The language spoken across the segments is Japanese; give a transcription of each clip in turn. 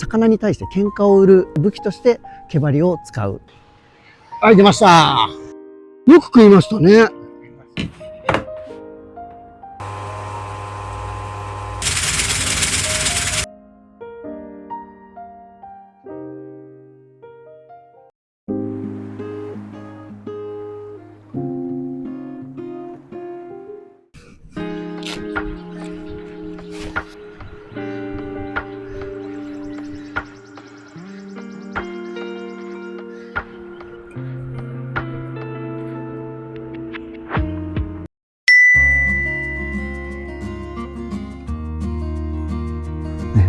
魚に対して喧嘩を売る武器として毛針を使う。はい、出ました。よく食いましたね。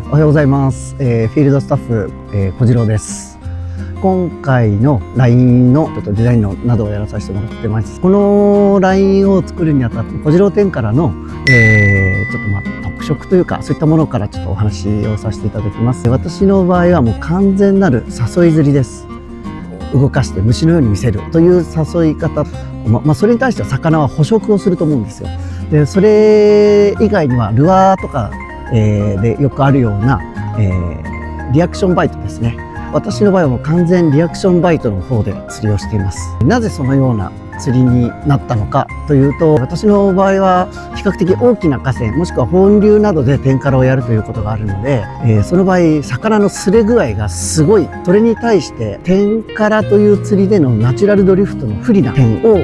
おはようございます。フィールドスタッフ、小次郎です。今回の LINE のちょっとデザインのなどをやらさせてもらってます。この LINE を作るにあたって小次郎店からの、ちょっと特色というかそういったものからちょっとお話をさせていただきます。私の場合はもう完全なる誘い釣りです。動かして虫のように見せるという誘い方、それに対しては魚は捕食をすると思うんですよ。でそれ以外にはルアーとかでよくあるような、リアクションバイトですね。私の場合はもう完全リアクションバイトの方で釣りをしています。なぜそのような釣りになったのかというと、私の場合は比較的大きな河川もしくは本流などでテンカラをやるということがあるので、その場合魚の擦れ具合がすごい。それに対してテンカラという釣りでのナチュラルドリフトの不利な点を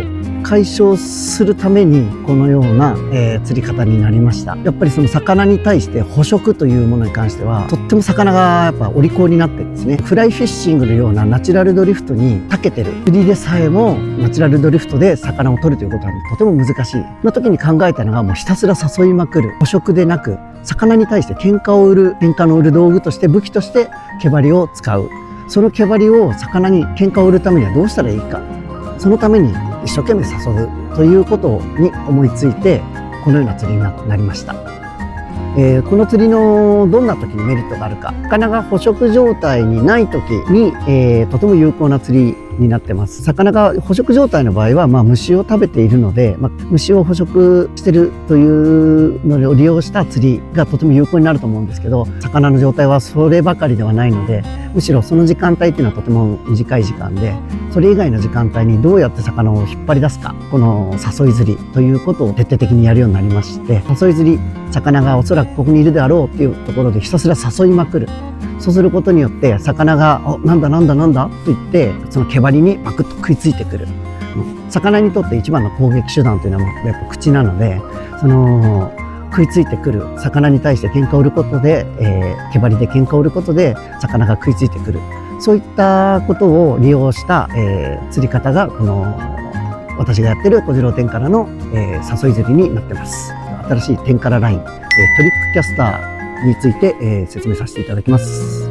解消するためにこのような、釣り方になりました。やっぱりその魚に対して捕食というものに関してはとっても魚がやっぱお利口になってるんですね。フライフィッシングのようなナチュラルドリフトに長けてる釣りでさえもナチュラルドリフトで魚を取るということはとても難しいの時に考えたのが、もうひたすら誘いまくる捕食でなく、魚に対して喧嘩の売る道具として武器として毛針を使う。その毛針を魚に喧嘩を売るためにはどうしたらいいか、そのために一生懸命誘うということに思いついて、このような釣りになりました。この釣りのどんな時にメリットがあるか、魚が捕食状態にない時に、とても有効な釣りになってます。魚が捕食状態の場合は、虫を食べているので、虫を捕食してるというのを利用した釣りがとても有効になると思うんですけど、魚の状態はそればかりではないので、むしろその時間帯っていうのはとても短い時間で、それ以外の時間帯にどうやって魚を引っ張り出すか、この誘い釣りということを徹底的にやるようになりまして、誘い釣り、魚がおそらくここにいるであろうっていうところでひたすら誘いまくる。そうすることによって魚が「なんだなんだなんだ」と言ってその毛針にパクッと食いついてくる。魚にとって一番の攻撃手段というのはやっぱ口なので、その食いついてくる魚に対して喧嘩を売ることで、毛針で喧嘩を売ることで魚が食いついてくる。そういったことを利用した、釣り方がこの私がやってる小次郎店からの、誘い釣りになってます。新しいテンカラライン、トリックキャスターについて、説明させていただきます。テ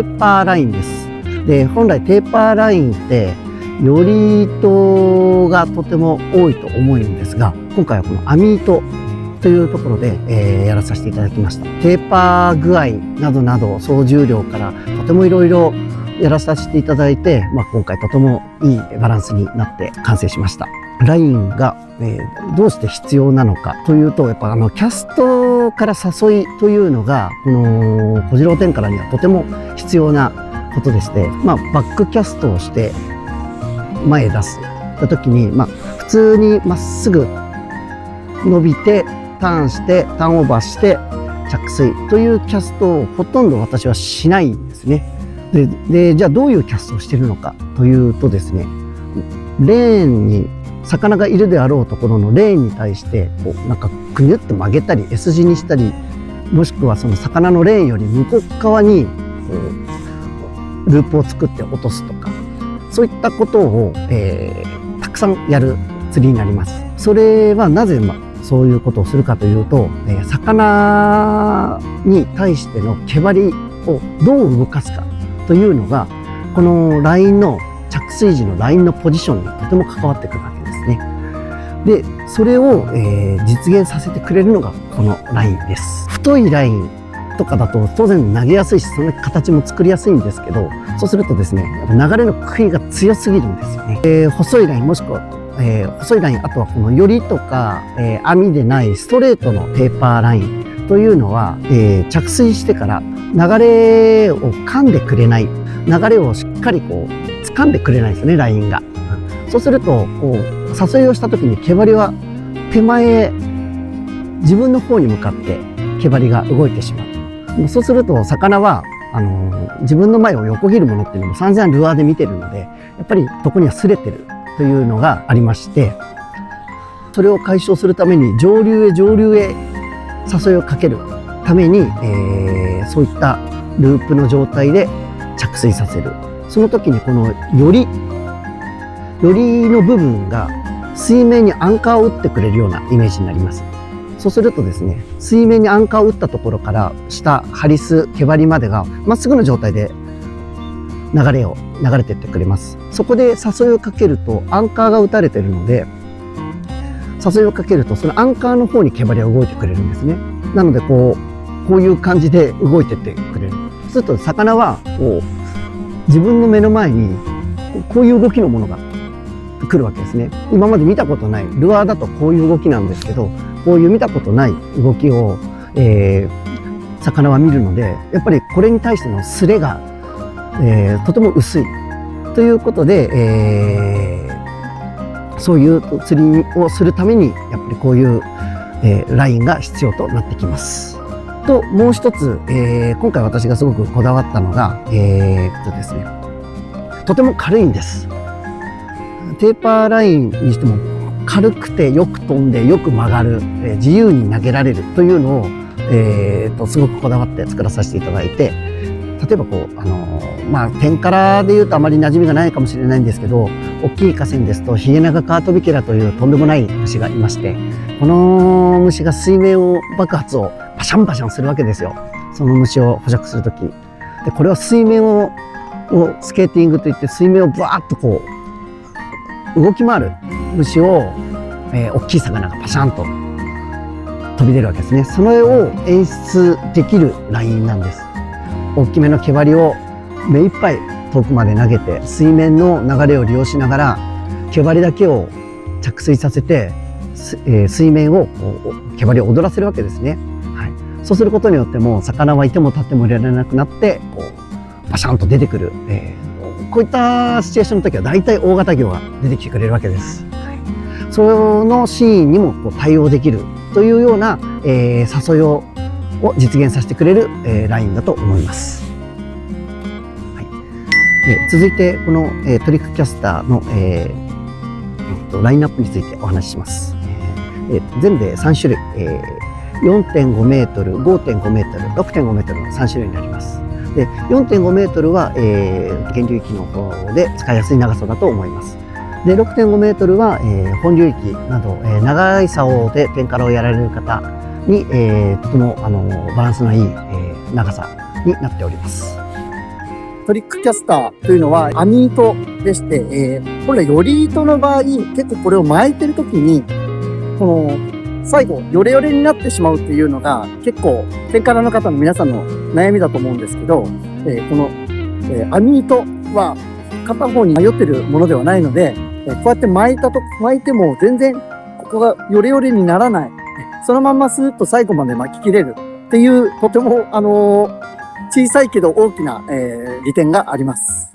ーパーラインです。で、本来テーパーラインってより糸がとても多いと思うんですが、今回はこの網糸というところで、やらさせていただきました。テーパー具合などなど総重量からとてもいろいろやらさせていただいて、今回とてもいいバランスになって完成しました。ラインが、どうして必要なのかというと、やっぱキャストから誘いというのがこの小次郎店からにはとても必要なことでして、バックキャストをして前へ出す時に、普通にまっすぐ伸びてターンしてターンオーバーして着水というキャストをほとんど私はしないんですね。でじゃあどういうキャストをしているのかというとですね、レーンに魚がいるであろうところのレーンに対してこうなんかくにゅって曲げたり S 字にしたり、もしくはその魚のレーンより向こう側にループを作って落とすとか、そういったことを、たくさんやる釣りになります。それはなぜそういうことをするかというと、魚に対しての毛針をどう動かすかというのがこのラインの着水時のラインのポジションにとても関わってくるわけですね。でそれを、実現させてくれるのがこのラインです。太いラインとかだと当然投げやすいし、その形も作りやすいんですけど、そうするとですね、流れの杭が強すぎるんですよね。細いラインもしくは、細いライン、あとはこのよりとか、網でないストレートのテーパーラインというのは、着水してから流れを噛んでくれない、流れをしっかりこう掴んでくれないですね、ラインが。そうするとこう誘いをした時に毛針は手前、自分の方に向かって毛針が動いてしまう。そうすると魚は自分の前を横切るものっていうのも散々ルアーで見てるので、やっぱりそこには擦れてるというのがありまして、それを解消するために上流へ誘いをかけるために、そういったループの状態で着水させる。その時にこのよりの部分が水面にアンカーを打ってくれるようなイメージになります。そうするとですね、水面にアンカーを打ったところから下、ハリス、毛針までがまっすぐの状態で流れてってくれます。そこで誘いをかけるとアンカーが打たれてるので、誘いをかけるとそのアンカーの方に毛針が動いてくれるんですね。なのでこういう感じで動いてってくれる。そうすると魚は自分の目の前にこういう動きのものが来るわけですね。今まで見たことない、ルアーだとこういう動きなんですけど、こういう見たことない動きを、魚は見るので、やっぱりこれに対してのスレが、とても薄いということで、そういう釣りをするためにやっぱりこういう、ラインが必要となってきます。ともう一つ、今回私がすごくこだわったのが、ですね、とても軽いんです。テーパーラインにしても軽くてよく飛んでよく曲がる、自由に投げられるというのを、すごくこだわって作らさせていただいて、例えばこう天からでいうとあまり馴染みがないかもしれないんですけど、大きい河川ですとヒゲナガカワトビケラというとんでもない虫がいまして、この虫が水面を爆発をパシャンパシャンするわけですよ。その虫を捕食するときに。でこれは水面をスケーティングといって、水面をブワーッとこう動き回る虫を、大きい魚がパシャンと飛び出るわけですね。それを演出できるラインなんです。大きめの毛針を目いっぱい遠くまで投げて、水面の流れを利用しながら毛針だけを着水させて、水面を毛針を踊らせるわけですね。はい、そうすることによってもう魚はいても立ってもいられなくなってパシャンと出てくる、こういったシチュエーションの時は大体大型魚が出てきてくれるわけです。はい、そのシーンにも対応できるというような、誘いを実現させてくれる、ラインだと思います。はい、続いてこの、トリックキャスターの、ラインナップについてお話しします。全部で3種類、4.5 メートル、5.5 メートル、6.5 メートルの3種類になります。で 4.5 メートルは、源流域の方で使いやすい長さだと思います。で 6.5 メートルは、本流域など、長い竿で天からをやられる方に、とてもバランスのいい、長さになっております。トリックキャスターというのは網糸でして、本来より糸の場合、結構これを巻いてる時にこの最後ヨレヨレになってしまうっていうのが結構天からの方の皆さんの悩みだと思うんですけど、この、網糸は片方に迷ってるものではないので、こうやって巻いても全然ここがヨレヨレにならない。そのまんまスーッと最後まで巻き切れるっていう、とても小さいけど大きな、利点があります。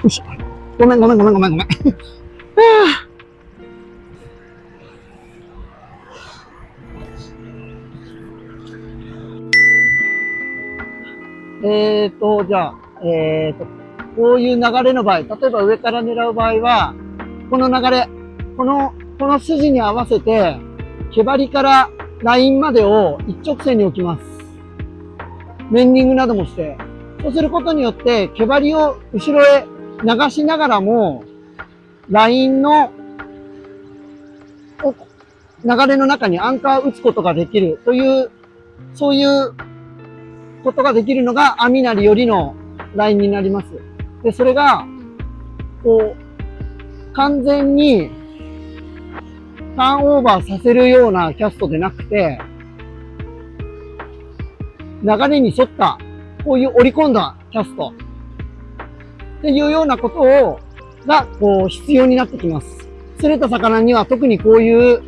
よし。ごめん。じゃあ、こういう流れの場合、例えば上から狙う場合は、この流れ、この筋に合わせて、毛針からラインまでを一直線に置きます。メンディングなどもして。そうすることによって、毛針を後ろへ流しながらも、ラインの流れの中にアンカーを打つことができるという、そういうことができるのが網なりよりのラインになります。で、それが、こう、完全にターンオーバーさせるようなキャストでなくて、流れに沿った、こういう折り込んだキャストっていうようなことが、こう、必要になってきます。釣れた魚には特にこういう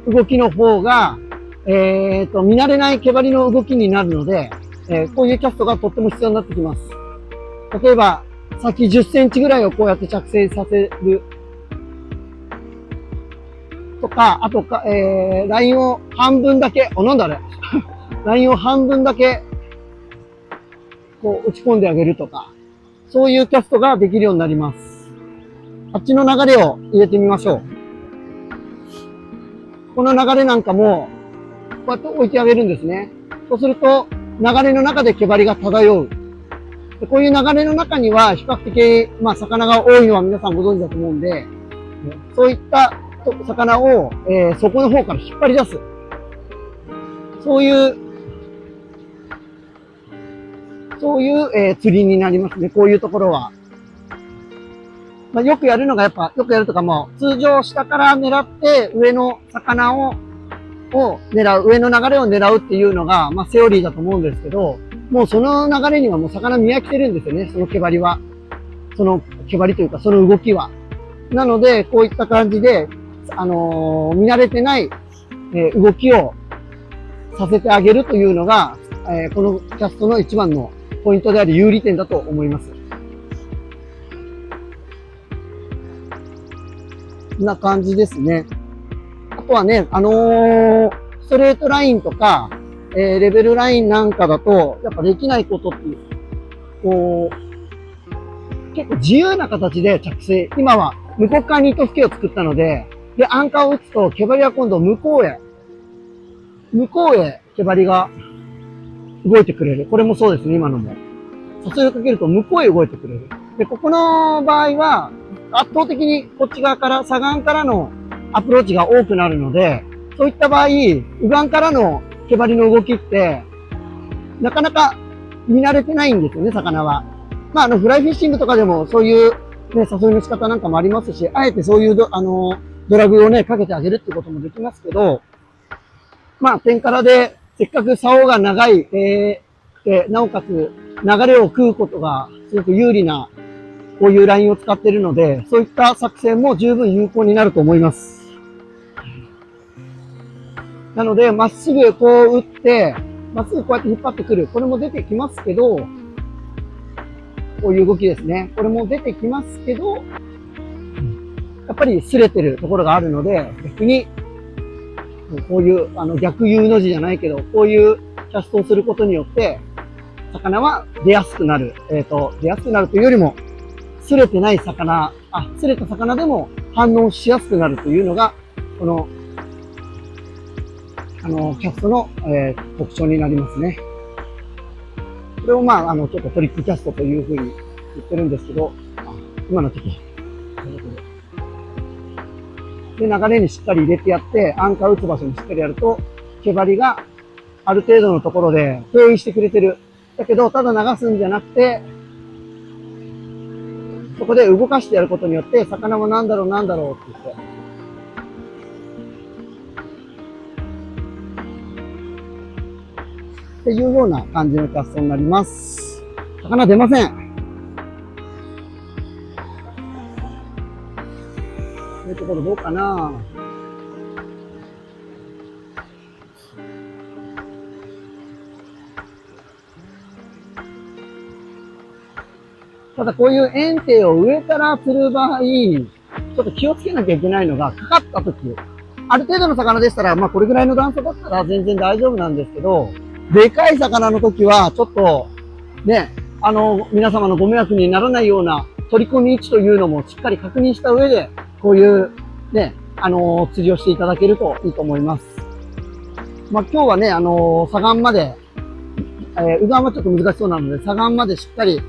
動きの方が、見慣れない毛針の動きになるので、こういうキャストがとっても必要になってきます。例えば、先10センチぐらいをこうやって着生させる。とか、あとか、ラインを半分だけ、なんだあれラインを半分だけ、こう打ち込んであげるとか、そういうキャストができるようになります。あっちの流れを入れてみましょう。この流れなんかも、こうやって置いてあげるんですね。そうすると、流れの中で毛針が漂う。でこういう流れの中には、比較的、魚が多いのは皆さんご存知だと思うんで、そういった魚を、底の方から引っ張り出す。そういう、釣りになりますね。こういうところは。よくやるのがよくやるとかも、通常下から狙って上の魚を狙う、上の流れを狙うっていうのが、セオリーだと思うんですけど、もうその流れにはもう魚見飽きてるんですよね、その毛針は。その毛針というか、その動きは。なので、こういった感じで、見慣れてない、動きをさせてあげるというのが、このキャストの一番のポイントであり有利点だと思います。こんな感じですね。あとはね、ストレートラインとか、レベルラインなんかだと、やっぱできないことっていう、こう、結構自由な形で着生。今は向こう側に糸吹きを作ったので、で、アンカーを打つと、毛針は今度向こうへ毛針が動いてくれる。これもそうですね、今のも。誘いをかけると向こうへ動いてくれる。で、ここの場合は、圧倒的にこっち側から、左岸からのアプローチが多くなるので、そういった場合、右岸からの毛針の動きって、なかなか見慣れてないんですよね、魚は。フライフィッシングとかでもそういう、ね、誘いの仕方なんかもありますし、あえてそういうドラグをね、かけてあげるってこともできますけど、天からで、せっかく竿が長い、なおかつ流れを食うことがすごく有利な、こういうラインを使っているので、そういった作戦も十分有効になると思います。なので、まっすぐこう打って、まっすぐこうやって引っ張ってくる。これも出てきますけど、こういう動きですね。これも出てきますけど、やっぱり擦れてるところがあるので、逆に、こういう、逆 U の字じゃないけど、こういうキャストをすることによって、魚は出やすくなる。出やすくなるというよりも、擦れてない魚、擦れた魚でも反応しやすくなるというのが、この、キャストの、特徴になりますね。これをちょっとトリックキャストというふうに言ってるんですけど、今のちょっと、で、流れにしっかり入れてやって、アンカー打つ場所にしっかりやると、毛針がある程度のところで定位してくれてる。だけど、ただ流すんじゃなくて、そこで動かしてやることによって、魚はなんだろうって言って。っていうような感じのキャストになります。魚出ません。こういうところどうかな。ただこういう円定を上から釣る場合、ちょっと気をつけなきゃいけないのが、かかった時、ある程度の魚でしたら、これぐらいの段差だったら全然大丈夫なんですけど、でかい魚の時は、ちょっと、ね、皆様のご迷惑にならないような取り込み位置というのもしっかり確認した上でこういうね、釣りをしていただけるといいと思います。まあ、今日はね、左岸まで、右岸はちょっと難しそうなので、左岸までしっかり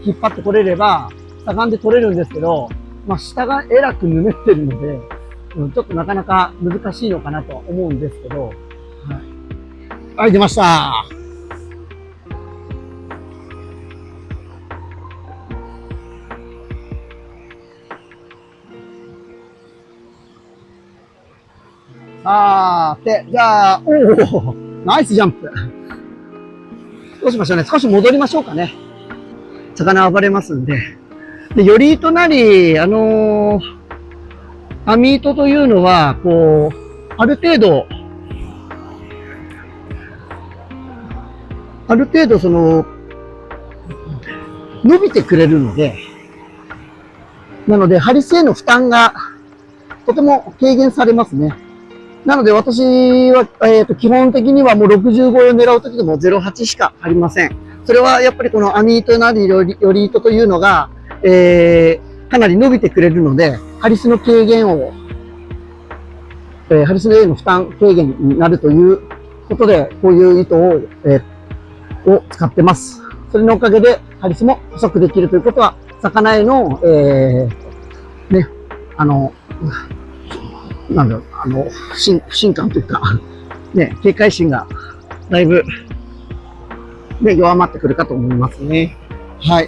引っ張ってこれれば、左岸で取れるんですけど、まあ、下がえらくぬめってるので、ちょっとなかなか難しいのかなと思うんですけど、はい。はい、出ました。じゃあ、おお、ナイスジャンプ。どうしましょうね。少し戻りましょうかね。魚暴れますんで。で、よりとなり、網糸というのは、こう、ある程度伸びてくれるので、なので、ハリスへの負担がとても軽減されますね。なので私は、基本的にはもう65を狙うときでも08しかありません。それはやっぱりこの網糸なりより糸というのが、かなり伸びてくれるので、ハリスの軽減を、ハリスへの負担軽減になるということで、こういう糸を、使ってます。それのおかげで、ハリスも細くできるということは、魚への、ね、なんだろう、不信感というか、ね、警戒心がだいぶ、ね、弱まってくるかと思いますね。はい。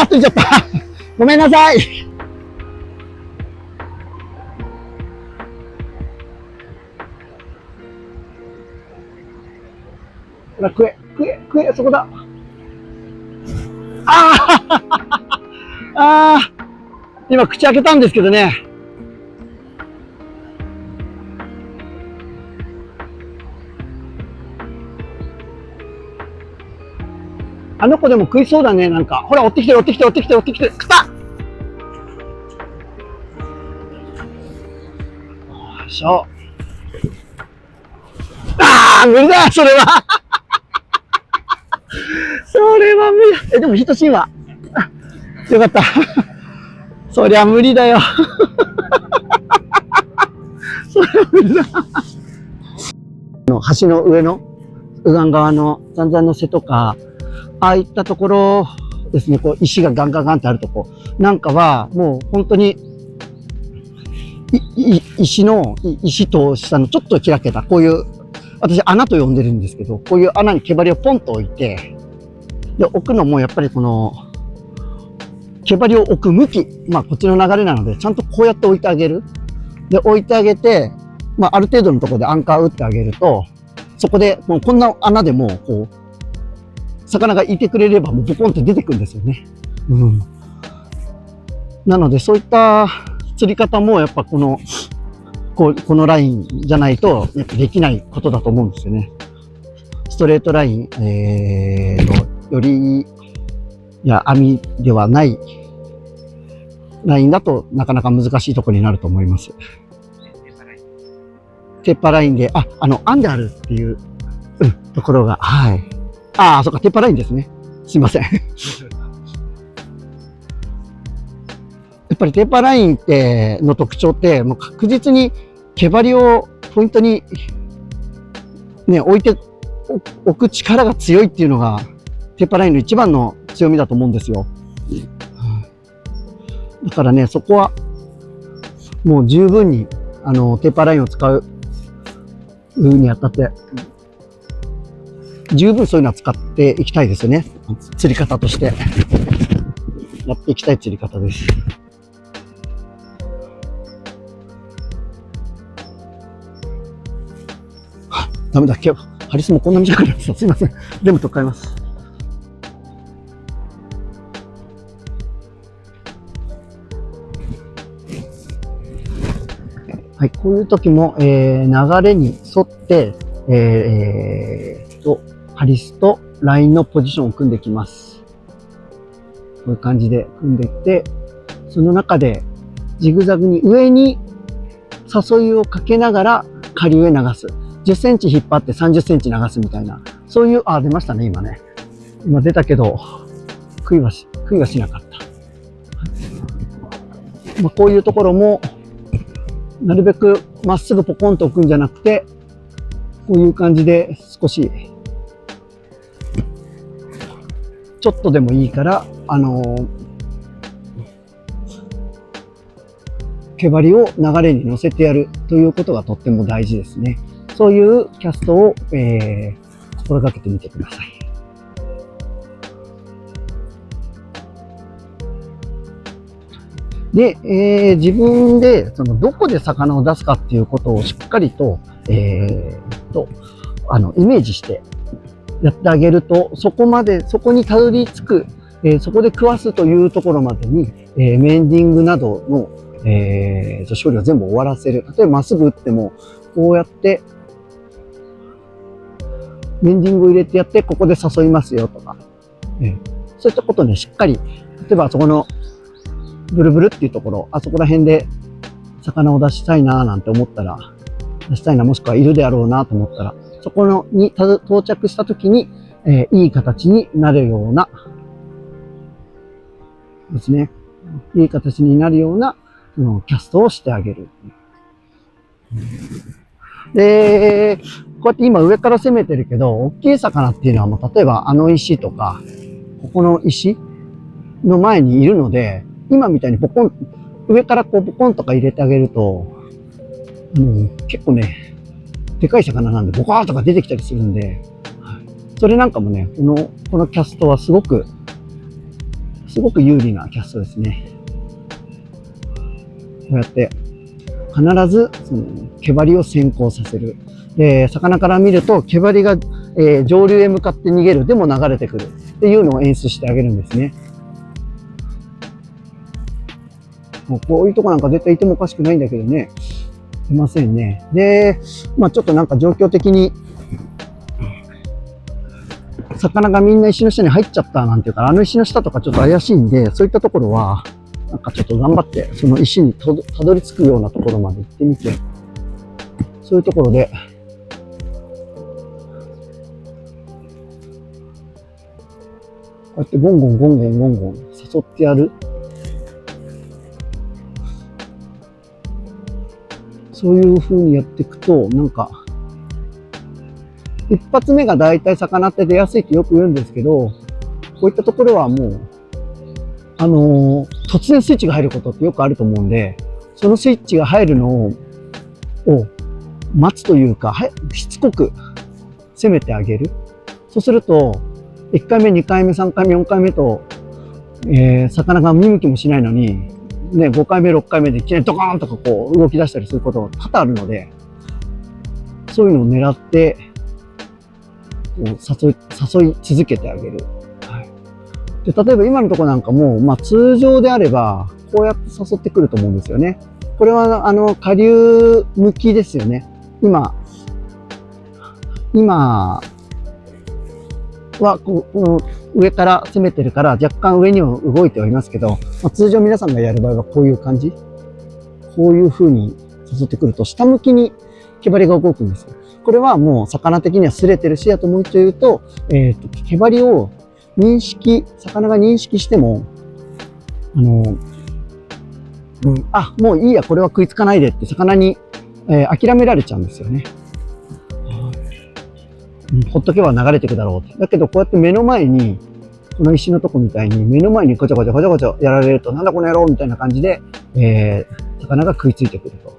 ついちゃった。ごめんなさい。ほら、食え、そこだ。今口開けたんですけどね。あの子でも食いそうだね、なんか。ほら、追ってきてる。食ったよいしょ。無理だ、それは。それは無理だ。でも一シーンは。よかった。そりゃ無理だよ。そりゃ無理だ。橋の上の右岸側の残々の瀬とか、ああいったところですね、こう石がガンガンガンってあるとこなんかは、もう本当に、石と下のちょっと開けた、こういう、私穴と呼んでるんですけど、こういう穴に毛針をポンと置いて、で、置くのもやっぱりこの、毛針を置く向き、まあこっちの流れなので、ちゃんとこうやって置いてあげる。で、置いてあげて、まあある程度のところでアンカー打ってあげると、そこで、もうこんな穴でも、こう、魚がいてくれればもうボコンって出てくるんですよね。なのでそういった釣り方もやっぱこのラインじゃないとやっぱできないことだと思うんですよね。ストレートライン、より網ではないラインだとなかなか難しいところになると思います。テッパラインで、編んであるっていう、ところが、はい。そっか、テッパラインですね。すいません。やっぱりテーパーラインの特徴って、もう確実に毛針をポイントにね、置く力が強いっていうのが、テーパーラインの一番の強みだと思うんですよ。だからね、そこは、もう十分に、テーパーラインを使うにあたって、十分そういうのは使っていきたいですよね。釣り方として。やっていきたい釣り方です。ダメだ、今日、ハリスもこんな短くなりました。すいません。全部取っ替えます。はい、こういう時も、流れに沿って、ハリスとラインのポジションを組んできます。こういう感じで組んでいって、その中でジグザグに上に誘いをかけながら下流へ流す。10センチ引っ張って30センチ流すみたいな。そういう、出ましたね、今ね。今出たけど、悔いは食いはしなかった。こういうところも、なるべくまっすぐポコンと置くんじゃなくて、こういう感じで少し、ちょっとでもいいから、毛針を流れに乗せてやるということがとっても大事ですね。そういうキャストを、心がけてみてください。で、自分でどこで魚を出すかっていうことをしっかりと、イメージしてやってあげると、そこにたどり着く、そこで食わすというところまでに、メンディングなどの、処理を全部終わらせる。例えばまっすぐ打っても、こうやって、メンディングを入れてやって、ここで誘いますよとか、そういったことね、しっかり、例えばそこの、ブルブルっていうところ、あそこら辺で魚を出したいななんて思ったら、出したいな、もしくはいるであろうなと思ったら、そこに到着した時に、いい形になるような、ですね。いい形になるような、キャストをしてあげる。で、こうやって今上から攻めてるけど、大きい魚っていうのはもう例えばあの石とか、ここの石の前にいるので、今みたいにポコン、上からこうポコンとか入れてあげると、結構ね、でかい魚なんでボカーとか出てきたりするんで、それなんかもね、このキャストはすごく有利なキャストですね。こうやって、必ず、毛針を先行させる。で、魚から見ると、毛針が、上流へ向かって逃げる。でも流れてくる。っていうのを演出してあげるんですね。もうこういうとこなんか絶対いてもおかしくないんだけどね。いませんね。で、ちょっとなんか状況的に、魚がみんな石の下に入っちゃったなんていうか、あの石の下とかちょっと怪しいんで、そういったところは、なんかちょっと頑張って、その石にたどり着くようなところまで行ってみて、そういうところで、こうやってゴンゴンゴンゴンゴンゴン誘ってやる。そういう風にやっていくと、なんか、一発目が大体魚って出やすいってよく言うんですけど、こういったところはもう、突然スイッチが入ることってよくあると思うんで、そのスイッチが入るのを待つというか、しつこく攻めてあげる。そうすると、1回目、2回目、3回目、4回目と、魚が見向きもしないのに、ね、5回目、6回目でいきなりドカーンとかこう動き出したりすることが多々あるので、そういうのを狙って、誘い続けてあげる。はい、で例えば今のところなんかも、通常であれば、こうやって誘ってくると思うんですよね。これは、下流向きですよね。今はこう上から攻めてるから若干上には動いてはいますけど、通常皆さんがやる場合はこういう感じ。こういう風に誘ってくると下向きに毛針が動くんですよ。これはもう魚的には擦れてるし、あともう一度言うと、毛針を魚が認識しても、もういいや、これは食いつかないでって魚に、諦められちゃうんですよね。ほっとけば流れていくだろう。だけどこうやって目の前に、この石のとこみたいに目の前にごちゃごちゃごちゃごちゃやられると、なんだこの野郎みたいな感じで、魚が食いついてくると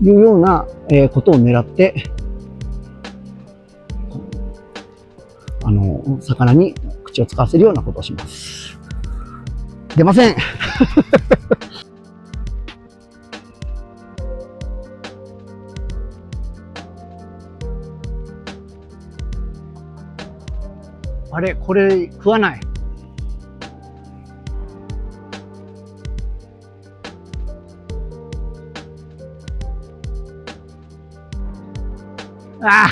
いうような、ことを狙って、魚に口を使わせるようなことをします。出ません。あれ、これ食わない。あ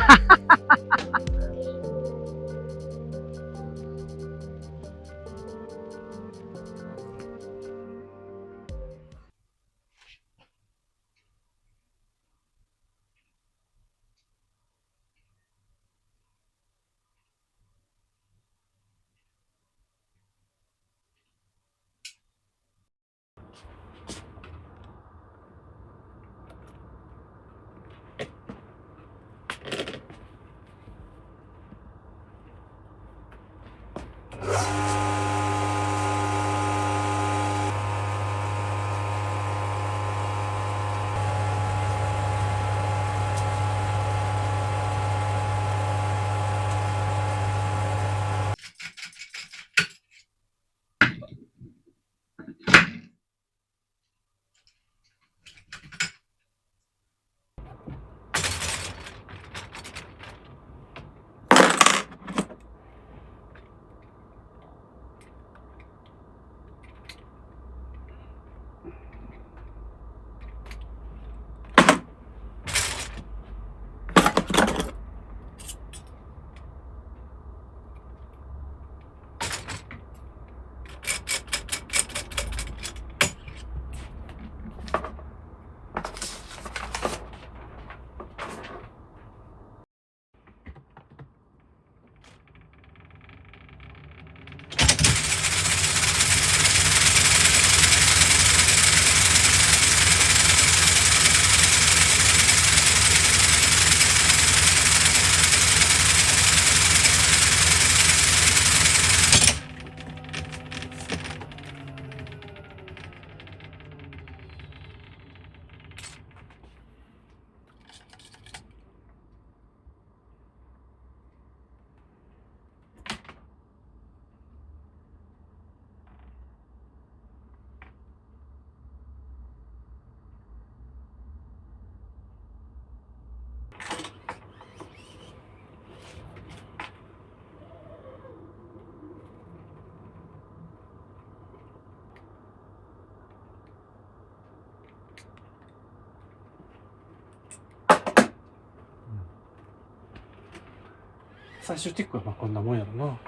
最終チェックはまあこんなもんやろな。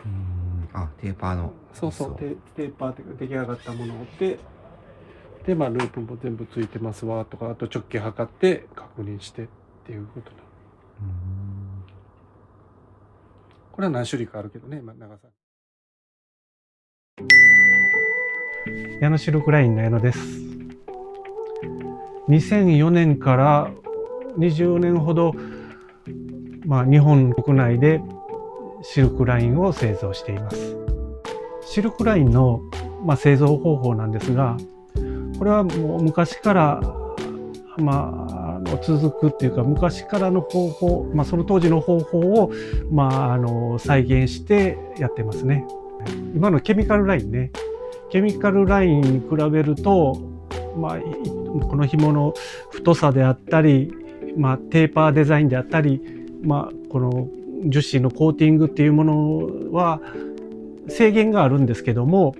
あ、テーパーの。そうそう、テーパーっていうか出来上がったもので、まあループも全部ついてますわとか、あと直径測って確認してっていうことな。これは何種類かあるけどね、今長さ。矢野シルクラインの矢野です。2004年から20年ほど、日本国内でシルクラインを製造しています。シルクラインの、製造方法なんですが、これはもう昔から、続くっていうか、昔からの方法、その当時の方法を、再現してやってますね。今のケミカルラインね。ケミカルラインに比べると、この紐の太さであったり、テーパーデザインであったり、この樹脂のコーティングっていうものは制限があるんですけども、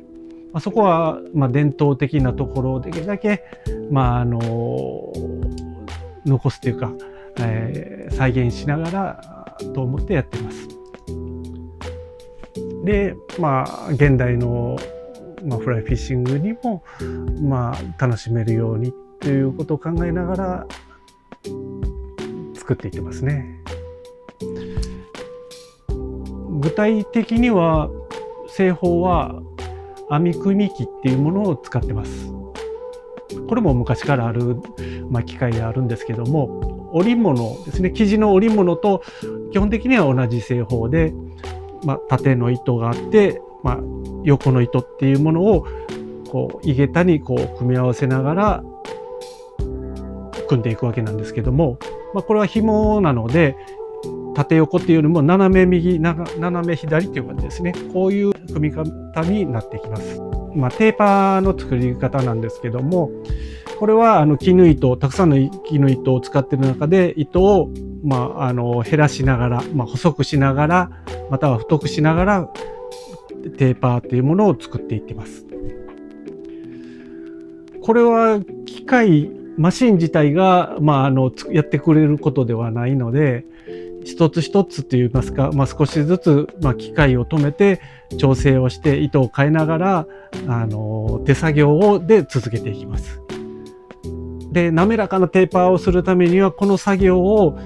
そこは伝統的なところをできるだけ、残すというか、再現しながらと思ってやってます。で、現代のフライフィッシングにも楽しめるようにということを考えながら作っていってますね。具体的には製法は網組み機っていうものを使ってます。これも昔からある、機械であるんですけども、織物ですね、生地の織物と基本的には同じ製法で、縦の糸があって、横の糸っていうものを井桁に組み合わせながら組んでいくわけなんですけども、これは紐なので縦横っていうよりも斜め右斜め左っていう感じですね。こういう組み方になってきます。テーパーの作り方なんですけども、これは絹糸、たくさんの絹糸を使っている中で糸を減らしながら、細くしながらまたは太くしながらテーパーっていうものを作っていってます。これは機械マシン自体が、やってくれることではないので、一つ一つといいますか、少しずつ、機械を止めて調整をして糸を変えながら手作業で続けていきます。で、滑らかなテーパーをするためにはこの作業を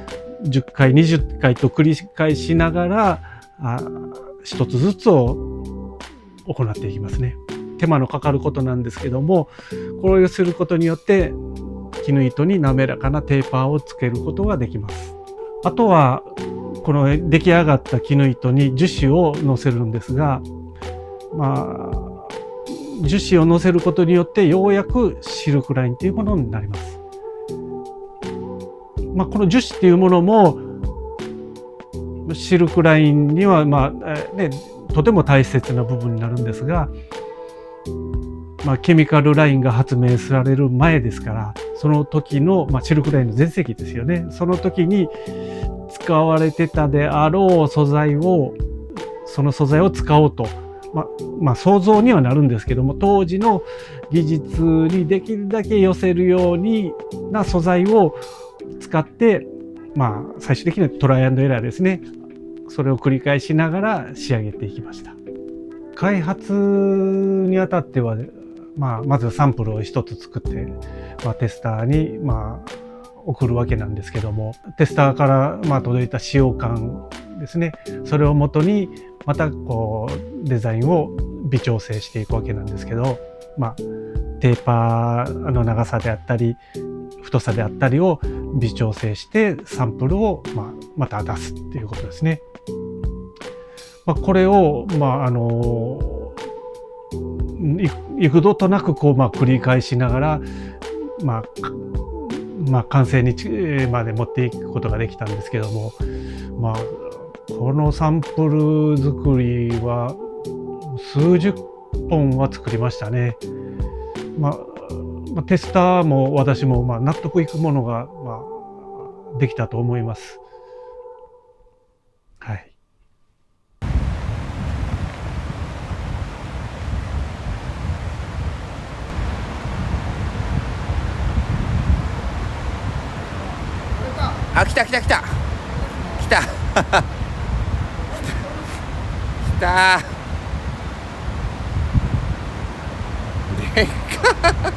10回20回と繰り返しながら一つずつを行っていきますね。手間のかかることなんですけども、これをすることによって絹糸に滑らかなテーパーをつけることができます。あとはこの出来上がった絹糸に樹脂をのせるんですが、樹脂をのせることによってようやくシルクラインというものになります。この樹脂っていうものもシルクラインにはとても大切な部分になるんですが、ケミカルラインが発明される前ですから、その時の、シルクラインの全盛期ですよね。その時に使われてたであろう素材を、その素材を使おうと、想像にはなるんですけども、当時の技術にできるだけ寄せるような素材を使って、最終的にはトライアンドエラーですね。それを繰り返しながら仕上げていきました。開発にあたっては、まずサンプルを一つ作って、テスターに、送るわけなんですけども、テスターから、届いた使用感ですね。それをもとにまたデザインを微調整していくわけなんですけど、テーパーの長さであったり太さであったりを微調整してサンプルを、また出すっていうことですね。これを、幾度となく繰り返しながら、完成にまで持っていくことができたんですけども、このサンプル作りは数十本は作りましたね。テスターも私も納得いくものができたと思います。はい。あ、来た来た来た来た来たー。でっか